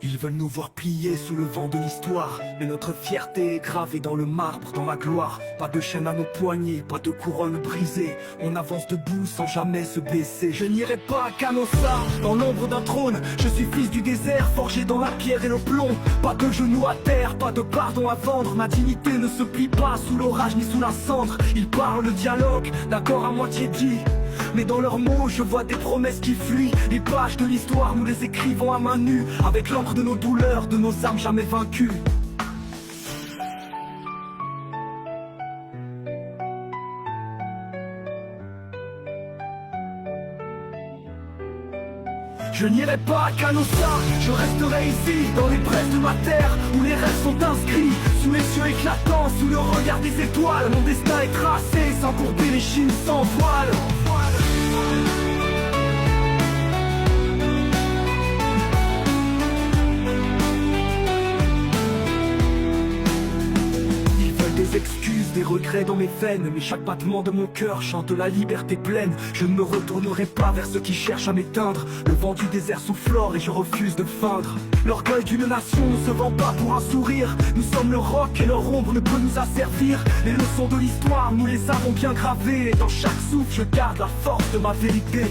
Ils veulent nous voir plier sous le vent de l'histoire, mais notre fierté est gravée dans le marbre, dans la gloire. Pas de chaîne à nos poignets, pas de couronne brisée. On avance debout sans jamais se baisser. Je n'irai pas à Canossa, dans l'ombre d'un trône. Je suis fils du désert, forgé dans la pierre et le plomb. Pas de genoux à terre, pas de pardon à vendre. Ma dignité ne se plie pas sous l'orage ni sous la cendre. Ils parlent le dialogue, d'accord à moitié dit, mais dans leurs mots je vois des promesses qui fuient. Les pages de l'histoire nous les écrivons à main nue, avec l'encre de nos douleurs, de nos âmes jamais vaincues. Je n'irai pas à Canossa, je resterai ici, dans les brèves de ma terre, où les rêves sont inscrits, sous les cieux éclatants, sous le regard des étoiles. Mon destin est tracé, sans courber les chines, sans voile. Des excuses, des regrets dans mes veines, mais chaque battement de mon cœur chante la liberté pleine. Je ne me retournerai pas vers ceux qui cherchent à m'éteindre. Le vent du désert soufflore et je refuse de feindre. L'orgueil d'une nation ne se vend pas pour un sourire. Nous sommes le roc et leur ombre ne peut nous asservir. Les leçons de l'histoire, nous les avons bien gravées, et dans chaque souffle je garde la force de ma vérité.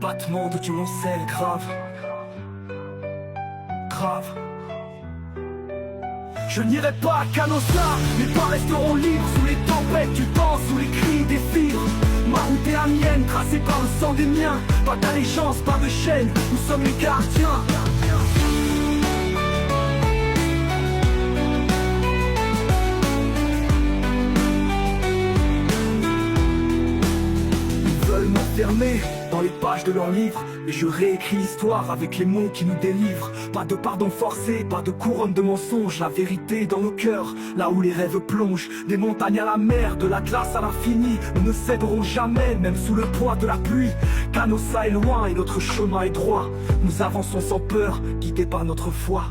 Battement de violoncelle grave, grave. Je n'irai pas à Canossa, mes pas resteront libres sous les tempêtes du temps, sous les cris des fibres. Ma route est la mienne, tracée par le sang des miens. Pas d'allégeance, pas de chaîne, nous sommes les gardiens. Ils veulent m'enfermer dans les pages de leurs livres, et je réécris l'histoire avec les mots qui nous délivrent. Pas de pardon forcé, pas de couronne de mensonges. La vérité dans nos cœurs, là où les rêves plongent. Des montagnes à la mer, de la glace à l'infini. Nous ne céderons jamais, même sous le poids de la pluie. Canossa est loin et notre chemin est droit. Nous avançons sans peur, guidés par notre foi.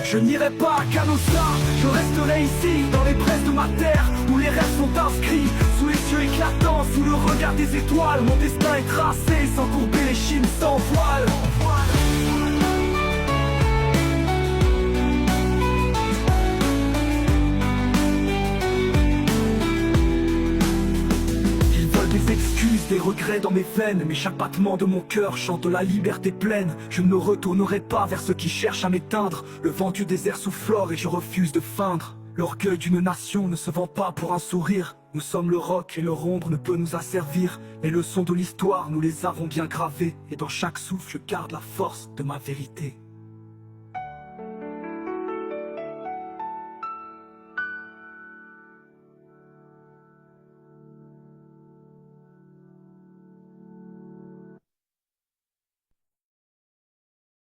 Je n'irai pas à Canossa, je resterai ici, dans les brèves de ma terre, où les rêves sont inscrits, sous les cieux éclatants, sous le regard des étoiles. Mon destin est tracé, sans courber les chines, sans voile. Des excuses, des regrets dans mes veines, mais chaque battement de mon cœur chante la liberté pleine. Je ne me retournerai pas vers ceux qui cherchent à m'éteindre. Le vent du désert soufflore et je refuse de feindre. L'orgueil d'une nation ne se vend pas pour un sourire. Nous sommes le roc et leur ombre ne peut nous asservir. Les leçons de l'histoire, nous les avons bien gravées, et dans chaque souffle je garde la force de ma vérité.